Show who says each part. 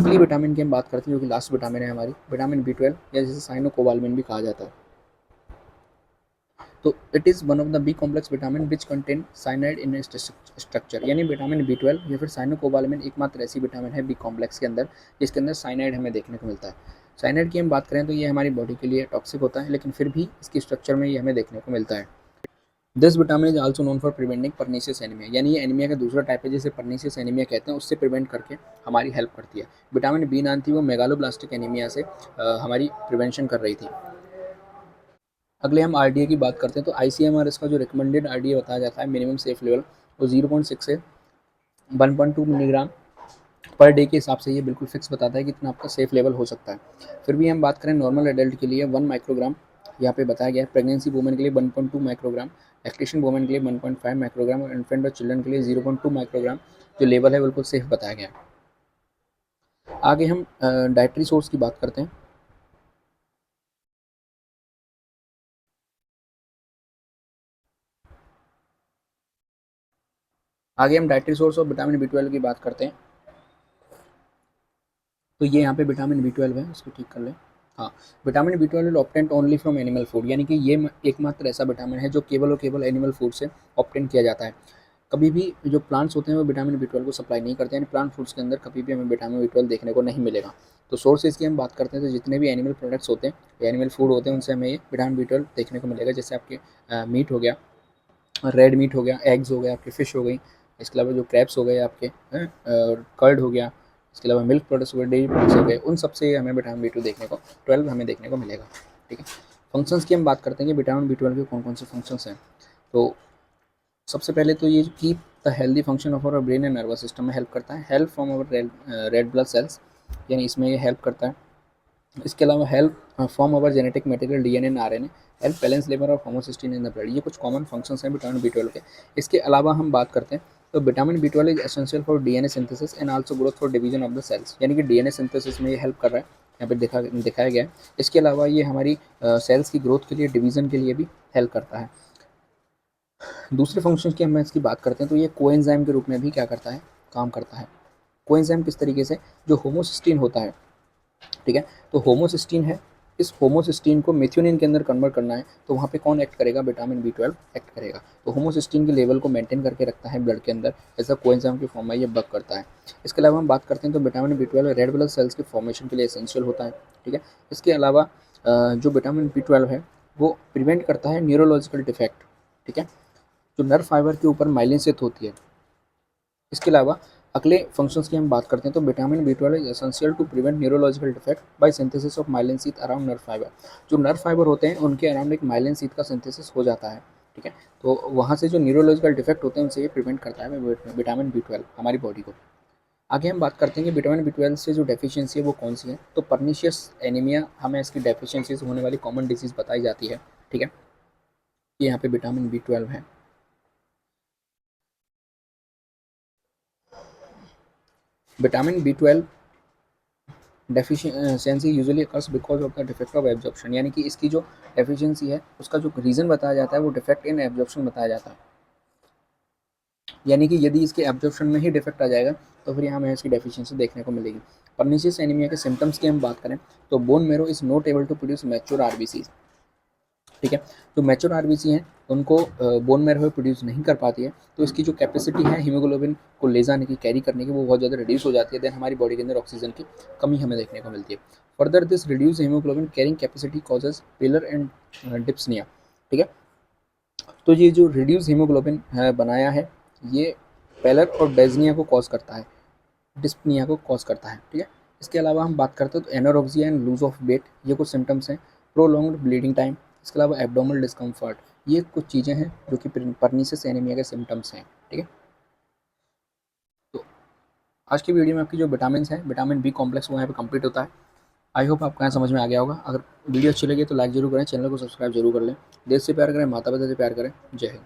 Speaker 1: अगली विटामिन की हम बात करते हैं, जो कि लास्ट विटामिन है हमारी, विटामिन बी 12, या जिसे साइनोकोबालमिन भी कहा जाता है। तो it is one of the B complex vitamin which contain cyanide in structure, यानी विटामिन बी 12 या फिर साइनोकोबालमिन एकमात्र ऐसी विटामिन है बी कॉम्प्लेक्स के अंदर जिसके अंदर साइनाइड हमें देखने को मिलता है। साइनाइड की हम बात करें तो ये हमारी बॉडी के लिए टॉक्सिक होता है, लेकिन फिर भी इसकी स्ट्रक्चर में ये हमें देखने को मिलता है। This vitamin is also known for preventing pernicious anaemia, यानी ये एनीमिया का दूसरा टाइप है जिसे पर्नीशियस एनीमिया कहते हैं, उससे प्रिवेंट करके हमारी हेल्प करती है। विटामिन बी 9 थी, वो मेगालोब्लास्टिक एनीमिया से हमारी प्रिवेंशन कर रही थी। अगले हम आरडीए की बात करते हैं, तो आईसीएमआर इसका जो रिकमेंडेड आरडीए बताया जाता है, मिनिमम सेफ लेवल, वो 0.6 से 1.2 मिलीग्राम पर डे के हिसाब से ये बिल्कुल फिक्स बताता है कि इतना आपका सेफ लेवल हो सकता है। फिर भी हम बात करें नॉर्मल एडल्ट के लिए 1 माइक्रोग्राम यहाँ पे बताया गया है, प्रेगनेंसी वुमेन के लिए 1.2 माइक्रोग्राम, लैक्टेशन वुमेन के लिए 1.5 माइक्रोग्राम और इन्फेंट और चिल्ड्रन के लिए 0.2 माइक्रोग्राम जो लेवल है बिल्कुल सेफ बताया गया है। आगे हम डाइटरी सोर्स की बात करते हैं। आगे हम dietary source of vitamin B 12 की बात करते हैं। तो ये यहाँ पे विटामिन बी 12 है, इसको ठीक कर लें। हाँ, vitamin B 12 is obtained only from animal food, यानी कि ये एकमात्र ऐसा विटामिन है जो केवल और केवल एनिमल फूड से ऑप्टेंड किया जाता है। कभी भी जो प्लांट्स होते हैं वो विटामिन बी 12 को सप्लाई नहीं करते हैं, प्लांट फूड्स के अंदर कभी भी हमें विटामिन बी 12 देखने को नहीं मिलेगा। तो सोर्सेज की हम बात करते हैं, तो जितने भी एनिमल प्रोडक्ट्स होते हैं, एनिमल फूड होते हैं, उनसे हमें ये विटामिन बी 12 देखने को मिलेगा। जैसे आपके मीट हो गया, रेड मीट हो गया, एग्स हो गए, आपके फ़िश हो गई, इसके अलावा जो क्रैब्स हो गए आपके, कर्ड हो गया, इसके अलावा मिल्क प्रोडक्ट्स हो गए, डेयरी प्रोडक्ट्स हो गए, उन सबसे हमें विटामिन बी 12 हमें देखने को मिलेगा। ठीक है, फंक्शंस की हम बात करते हैं कि विटामिन बी 12 के कौन कौन से फंक्शंस हैं। तो सबसे पहले तो ये keep the healthy function of our brain and nervous system में हेल्प करता है, help from our red blood cells, यानी इसमें ये हेल्प करता है। इसके अलावा help form our genetic material DNA and RNA, help balance level of homocysteine in the blood. ये कुछ कॉमन फंक्शंस हैं विटामिन बी 12 के। इसके अलावा हम बात करते हैं, तो vitamin B 12 is essential for DNA synthesis and also growth for division of the cells, यानी कि डीएनए सिंथेसिस में ये हेल्प कर रहा है, यहाँ पे दिखाया गया है। इसके अलावा ये हमारी सेल्स की ग्रोथ के लिए, डिवीजन के लिए भी हेल्प करता है। दूसरे फंक्शन की हम इसकी बात करते हैं, तो ये कोएंजाइम के रूप में भी क्या करता है, काम करता है। कोएंजाइम किस तरीके से, जो होमोसिस्टीन होता है, ठीक है, तो होमोसिस्टीन है, इस होमोसिस्टीन को मेथियोनिन के अंदर कन्वर्ट करना है, तो वहाँ पे कौन एक्ट करेगा, विटामिन बी 12 एक्ट करेगा। तो होमोसिस्टीन के लेवल को मेंटेन करके रखता है ब्लड के अंदर, ऐसा कोएंजाइम की फॉर्म में ये वर्क करता है। इसके अलावा हम बात करते हैं, तो vitamin B 12 red blood cells के फॉर्मेशन के लिए एसेंशियल होता है। ठीक है, इसके अलावा जो विटामिन बी 12 है वो प्रिवेंट करता है न्यूरोलॉजिकल डिफेक्ट। ठीक है, जो नर्व फाइबर के ऊपर माइलिन स्थित होती है। इसके अलावा अगले फंक्शंस की हम बात करते हैं, तो vitamin B 12 is essential to prevent neurological defect by synthesis of myelin sheath around nerve fibre. जो नर्व फाइबर होते हैं उनके अराउंड एक माइलिन शीथ का सिंथेसिस हो जाता है। ठीक है, तो वहाँ से जो न्यूरोलॉजिकल डिफेक्ट होते हैं उनसे ये प्रिवेंट करता है विटामिन बी 12 हमारी बॉडी को। आगे हम बात करते हैं कि विटामिन बी 12 से जो डेफिशिएंसी है वो कौन सी है। तो पर्नीशियस एनीमिया हमें इसकी डेफिशिएंसी से होने वाली कॉमन डिजीज़ बताई जाती है। ठीक है, ये यहाँ पे विटामिन बी 12 है। Vitamin B 12 deficiency usually occurs because of the defect of absorption, यानी कि इसकी जो डेफिशिएंसी है उसका जो रीज़न बताया जाता है वो डिफेक्ट इन एब्जॉर्प्शन बताया जाता है। यानी कि यदि इसके एब्जॉर्प्शन में ही डिफेक्ट आ जाएगा तो फिर यहाँ हमें इसकी डेफिशिएंसी देखने को मिलेगी। पर्नीशियस एनीमिया के सिम्टम्स की हम बात करें, तो bone marrow is not able to produce mature RBC. ठीक है, जो मैच्योर आरबीसी हैं उनको बोन मैरो प्रोड्यूस नहीं कर पाती है, तो इसकी जो कैपेसिटी है हीमोग्लोबिन को ले जाने की, कैरी करने की, वो बहुत ज़्यादा रिड्यूस हो जाती है। देन हमारी बॉडी के अंदर ऑक्सीजन की कमी हमें देखने को मिलती है। Further this reduce haemoglobin carrying capacity causes pallor and dyspnoea. ठीक है, तो ये जो रिड्यूस हीमोग्लोबिन है बनाया है, ये पेलर और डेजनिया को कॉज करता है, डिस्पनिया को कॉज करता है। ठीक है, इसके अलावा हम बात करते हैं, तो anorexia and loss of weight, ये कुछ सिम्टम्स हैं। प्रोलॉन्ग्ड ब्लीडिंग टाइम, इसके अलावा एब्डोमिनल डिस्कम्फर्ट, ये कुछ चीज़ें हैं जो कि पर्नीशियस एनीमिया के सिम्टम्स हैं। ठीक है, तो आज की वीडियो में आपकी जो विटामिन हैं, विटामिन बी कॉम्प्लेक्स वो यहाँ पे कंप्लीट होता है। आई होप आपको यहाँ समझ में आ गया होगा। अगर वीडियो अच्छी लगी तो लाइक जरूर करें, चैनल को सब्सक्राइब जरूर कर लें। देश से प्यार करें, माता पिता से प्यार करें। जय हिंद।